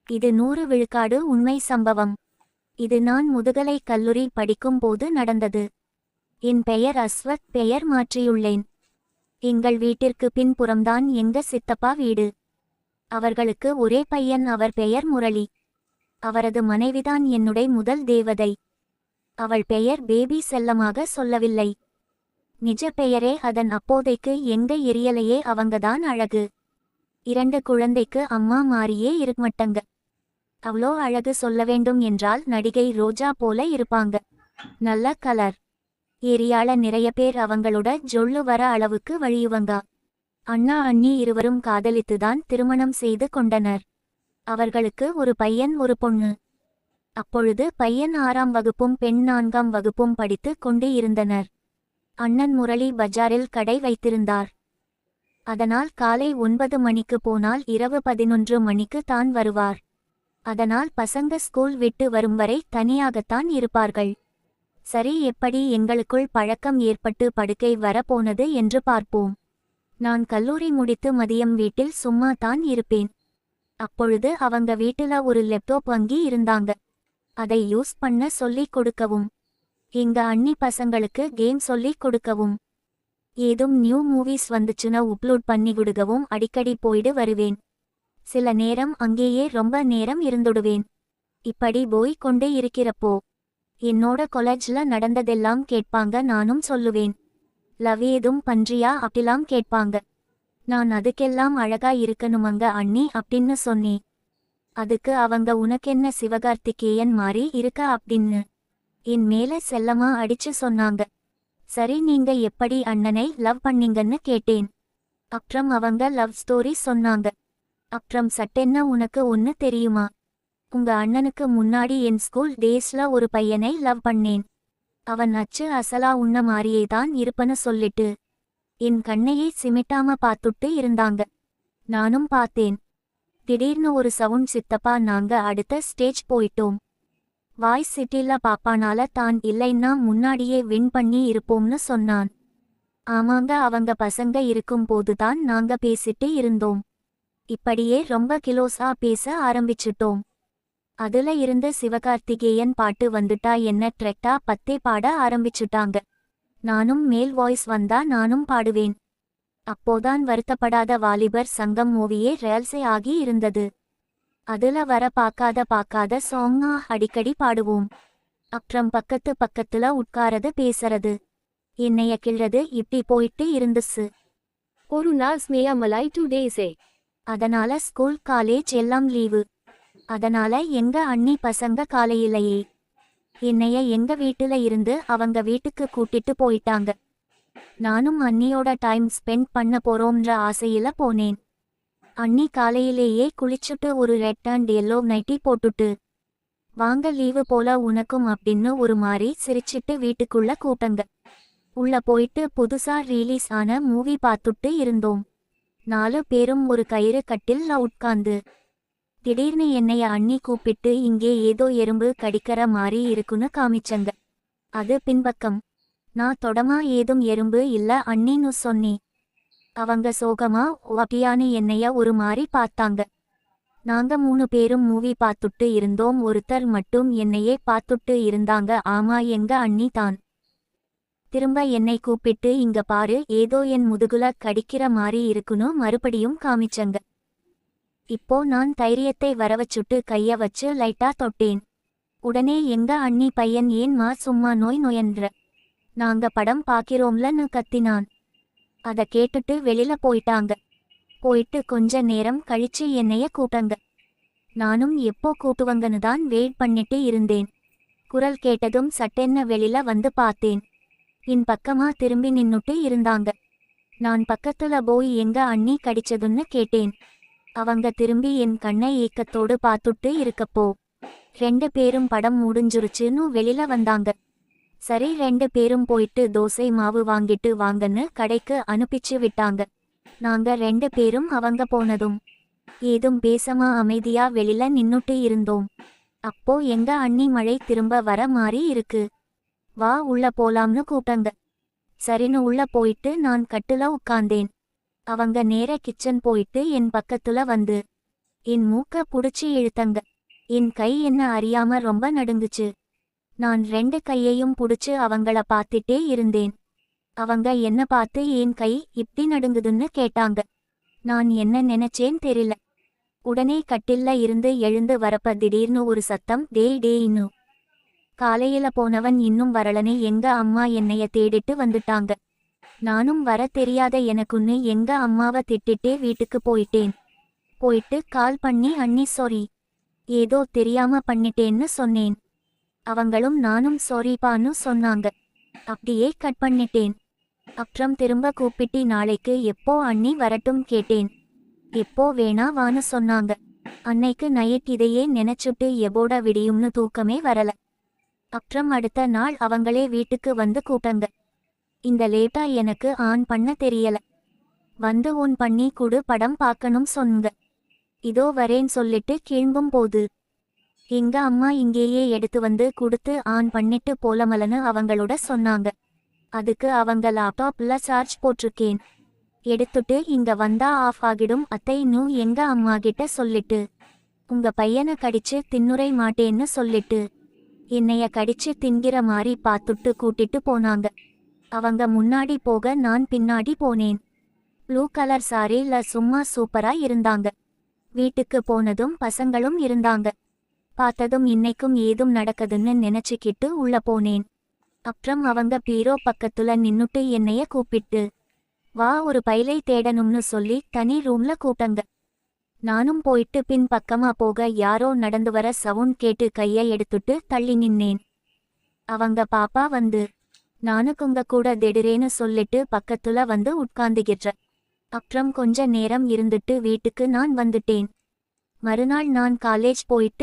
இது 100 விழுக்காடு உண்மை சம்பவம். இது நான் முதுகலை கல்லூரி படிக்கும் போது நடந்தது. என் பெயர் அஸ்வத், பெயர் மாற்றியுள்ளேன். எங்கள் வீட்டிற்கு பின்புறம்தான் எங்க சித்தப்பா வீடு. அவர்களுக்கு ஒரே பையன், அவர் பெயர் முரளி. அவரது மனைவிதான் என்னுடைய முதல் தேவதை. அவள் பெயர் பேபி, செல்லமாக சொல்லவில்லை. நிஜ பெயரே அதன். அப்போதைக்கு எங்க எரியலையே அவங்கதான் அழகு. 2 குழந்தைக்கு அம்மா மாறியே இருக்கமாட்டங்க. அவ்வளோ அழகு. சொல்ல வேண்டும் என்றால் நடிகை ரோஜா போல இருப்பாங்க. நல்ல கலர். ஏரியால நிறைய பேர் அவங்களோட ஜொல்லு வர அளவுக்கு வழியுவங்க. அண்ணா அண்ணி இருவரும் காதலித்துதான் திருமணம் செய்து கொண்டனர். அவர்களுக்கு ஒரு பையன், ஒரு பொண்ணு. அப்பொழுது பையன் 6ஆம் வகுப்பும் பெண் 4ஆம் வகுப்பும் படித்து கொண்டு இருந்தனர். அண்ணன் முரளி பஜாரில் கடை வைத்திருந்தார். அதனால் காலை 9 மணிக்கு போனால் இரவு 11 மணிக்கு தான் வருவார். அதனால் பசங்க ஸ்கூல் விட்டு வரும் வரை தனியாகத்தான் இருப்பார்கள். சரி, எப்படி எங்களுக்குள் பழக்கம் ஏற்பட்டு படுக்கை வர போனது என்று பார்ப்போம். நான் கல்லூரி முடித்து மதியம் வீட்டில் சும்மா தான் இருப்பேன். அப்பொழுது அவங்க வீட்டுல ஒரு லேப்டாப் வாங்கி இருந்தாங்க. அதை யூஸ் பண்ண சொல்லி கொடுக்கவும், எங்க அண்ணி பசங்களுக்கு கேம் சொல்லி கொடுக்கவும், ஏதும் நியூ மூவிஸ் வந்துச்சுன்னா அப்லோட் பண்ணி கொடுக்கவும் அடிக்கடி போயிடு வருவேன். சில நேரம் அங்கேயே ரொம்ப நேரம் இருந்துடுவேன். இப்படி போய் கொண்டே இருக்கிறப்போ என்னோட காலேஜ்ல நடந்ததெல்லாம் கேட்பாங்க. நானும் சொல்லுவேன். லவ் ஏதும் பண்றியா அப்படிலாம் கேட்பாங்க. நான் அதுக்கெல்லாம் அழகா இருக்கணுமங்க அண்ணி அப்படின்னு சொன்னேன். அதுக்கு அவங்க உனக்கென்ன சிவகார்த்திகேயன் மாதிரி இருக்க அப்படின்னு என் மேல செல்லமா அடிச்சு சொன்னாங்க. சரி, நீங்க எப்படி அண்ணனை லவ் பண்ணீங்கன்னு கேட்டேன். அப்புறம் அவங்க லவ் ஸ்டோரி சொன்னாங்க. அப்புறம் சட்டென்ன உனக்கு ஒன்னு தெரியுமா? உங்க அண்ணனுக்கு முன்னாடி என் ஸ்கூல் டேஸ்ல ஒரு பையனை லவ் பண்ணேன். அவன் அச்சு அசலா உன்ன மாதிரியே தான் இருப்பன்னு சொல்லிட்டு என் கண்ணையை சிமிட்டாம பார்த்துட்டு இருந்தாங்க. நானும் பார்த்தேன். திடீர்னு ஒரு சவுண்ட், சித்தப்பா நாங்க அடுத்த ஸ்டேஜ் போயிட்டோம். வாய்ஸ் சிட்டில பாப்பானால தான் இல்லைன்னா முன்னாடியே வின் பண்ணி இருப்போம்னு சொன்னான். ஆமாங்க, அவங்க பசங்க இருக்கும் போதுதான் நாங்க பேசிட்டு இருந்தோம். இப்படியே ரொம்ப கிலோஸா பேச ஆரம்பிச்சிட்டோம். அதுல இருந்து சிவகார்த்திகேயன் பாட்டு வந்துட்டா என்ன ட்ரெக்டா பத்தே பாட ஆரம்பிச்சுட்டாங்க. நானும் மேல் வாய்ஸ் வந்தா நானும் பாடுவேன். அப்போதான் வருத்தப்படாத வாலிபர் சங்கம் மூவியே ரியல்ஸே ஆகி இருந்தது. அதுல வர பார்க்காத சாங்கா அடிக்கடி பாடுவோம். அப்புறம் பக்கத்துல உட்காரது, பேசுறது, என்னைய கிள்றது இப்படி போயிட்டு இருந்துச்சு. ஒரு நாள் ஸ்னேயா மலாய் 2 days. அதனால ஸ்கூல் காலேஜ் எல்லாம் லீவு. அதனால எங்க அண்ணி பசங்க காலையிலேயே என்னைய எங்க வீட்டுல இருந்து அவங்க வீட்டுக்கு கூட்டிட்டு போயிட்டாங்க. நானும் அண்ணியோட டைம் ஸ்பெண்ட் பண்ண போறோம்ன்ற ஆசையில போனேன். அண்ணி காலையிலேயே குளிச்சுட்டு ஒரு ரெட் அண்ட் எல்லோ நைட்டி போட்டுட்டு, வாங்க லீவு போல உனக்கும் அப்படின்னு ஒரு மாதிரி சிரிச்சிட்டு வீட்டுக்குள்ள கூட்டங்க. உள்ள போயிட்டு புதுசா ரிலீஸ் ஆன மூவி பார்த்துட்டு இருந்தோம். 4 பேரும் ஒரு கயிறு கட்டில்ல உட்கார்ந்து. திடீர்னு என்னைய அண்ணி கூப்பிட்டு இங்கே ஏதோ எறும்பு கடிக்கிற மாதிரி இருக்குன்னு காமிச்சங்க. அது பின்பக்கம். நான் தொடமா ஏதும் எறும்பு இல்ல அண்ணின்னு சொன்னேன். அவங்க சோகமா அப்படியான்னு என்னைய ஒரு மாதிரி பார்த்தாங்க. நாங்க 3 பேரும் மூவி பார்த்துட்டு இருந்தோம். ஒருத்தர் மட்டும் என்னையே பார்த்துட்டு இருந்தாங்க. ஆமா, எங்க அண்ணி தான். திரும்ப என்னை கூப்பிட்டு இங்க பாரு, ஏதோ என் முதுகுல கடிக்கிற மாதிரி இருக்குன்னு மறுபடியும் காமிச்சங்க. இப்போ நான் தைரியத்தை வரவச்சுட்டு கைய வச்சு லைட்டா தொட்டேன். உடனே எங்க அண்ணி, பையன் ஏன்மா சும்மா நோயன்ற, நாங்க படம் பாக்கிறோம்லன்னு கத்தினான். அத கேட்டுட்டு வெளியில போயிட்டாங்க. போயிட்டு கொஞ்ச நேரம் கழிச்சு என்னைய கூட்டங்க. நானும் எப்போ கூட்டுவங்கன்னு தான் வெயிட் பண்ணிட்டு இருந்தேன். குரல் கேட்டதும் சட்டென்ன வெளியில வந்து பார்த்தேன். என் பக்கமா திரும்பி நின்னுட்டு இருந்தாங்க. நான் பக்கத்துல போய் எங்க அண்ணி கடிச்சதுன்னு கேட்டேன். அவங்க திரும்பி என் கண்ணை ஏக்கத்தோடு பார்த்துட்டு இருக்கப்போ 2 பேரும் படம் முடிஞ்சிருச்சுன்னு வெளியில வந்தாங்க. சரி, 2 பேரும் போயிட்டு தோசை மாவு வாங்கிட்டு வாங்கன்னு கடைக்கு அனுப்பிச்சு விட்டாங்க. நாங்க 2 பேரும் அவங்க போனதும் ஏதும் பேசாம அமைதியா வெளியில நின்னுட்டு இருந்தோம். அப்போ எங்க அண்ணி, மழை திரும்ப வர மாதிரி இருக்கு, வா உள்ள போலாம்னு கூப்பிட்டாங்க. சரின்னு உள்ள போயிட்டு நான் கட்டுல உட்கார்ந்தேன். அவங்க நேர கிச்சன் போயிட்டு என் பக்கத்துல வந்து என் மூக்க புடிச்சு இழுத்தங்க. என் கை என்ன அறியாம ரொம்ப நடுங்குச்சு. நான் 2 கையையும் புடிச்சு அவங்கள பார்த்துட்டே இருந்தேன். அவங்க என்ன பார்த்து என் கை இப்படி நடுங்குதுன்னு கேட்டாங்க. நான் என்ன நினைச்சேன் தெரியல. உடனே கட்டில்ல இருந்து எழுந்து வரப்ப திடீர்னு ஒரு சத்தம், டேய் டேய்னு. காலையில போனவன் இன்னும் வரலனே. எங்க அம்மா என்னைய தேடிட்டு வந்துட்டாங்க. நானும் வர தெரியாத எனக்குன்னு எங்க அம்மாவை திட்டிட்டே வீட்டுக்கு போயிட்டேன். போயிட்டு கால் பண்ணி அண்ணி சாரி, ஏதோ தெரியாம பண்ணிட்டேன்னு சொன்னேன். அவங்களும் நானும் சாரிப்பான்னு சொன்னாங்க. அப்படியே கட் பண்ணிட்டேன். அப்புறம் திரும்ப கூப்பிட்டு நாளைக்கு எப்போ அண்ணி வரட்டும் கேட்டேன். எப்போ வேணா வான்னு சொன்னாங்க. அன்னைக்கு நைட் இதையே நினைச்சுட்டு எபோட விடியும்னு தூக்கமே வரல. அப்புறம் அடுத்த நாள் அவங்களே வீட்டுக்கு வந்து கூப்பிட்டாங்க. இந்த லேட்டா எனக்கு ஆன் பண்ண தெரியல, வந்து ஓன் பண்ணி குடு படம் பார்க்கணும் சொன்னுங்க. இதோ வரேன் சொல்லிட்டு கிளம்பும் போது எங்க அம்மா இங்கேயே எடுத்து வந்து கொடுத்து ஆன் பண்ணிட்டு போலமலன்னு அவங்களோட சொன்னாங்க. அதுக்கு அவங்க லேப்டாப்ல சார்ஜ் போட்டிருக்கேன், எடுத்துட்டு இங்க வந்தா ஆஃப் ஆகிடும் அத்தைன்னு எங்க அம்மா கிட்ட சொல்லிட்டு, உங்க பையனை கடிச்சு தின்னுரை மாட்டேன்னு சொல்லிட்டு என்னைய கடிச்சு தின்கிற மாதிரி பார்த்துட்டு கூட்டிட்டு போனாங்க. அவங்க முன்னாடி போக நான் பின்னாடி போனேன். ப்ளூ கலர் சாரில சும்மா சூப்பரா இருந்தாங்க. வீட்டுக்கு போனதும் பசங்களும் இருந்தாங்க. பார்த்ததும் இன்னைக்கும் ஏதும் நடக்குதுன்னு நினைச்சுக்கிட்டு உள்ள போனேன். அப்புறம் அவங்க பீரோ பக்கத்துல நின்னுட்டு என்னைய கூப்பிட்டு, வா ஒரு பைலை தேடணும்னு சொல்லி தனி ரூம்ல கூட்டங்க. நானும் போயிட்டு பின் பக்கமா போக யாரோ நடந்து வர சவுண்ட் கேட்டு கையை எடுத்துட்டு தள்ளி நின்னேன். அவங்க பாப்பா வந்து நானுக்குங்க கூட திடீரேன்னு சொல்லிட்டு பக்கத்துல வந்து உட்கார்ந்துகிற. அப்புறம் கொஞ்ச நேரம் இருந்துட்டு வீட்டுக்கு நான் வந்துட்டேன். மறுநாள் நான் காலேஜ் போயிட்டு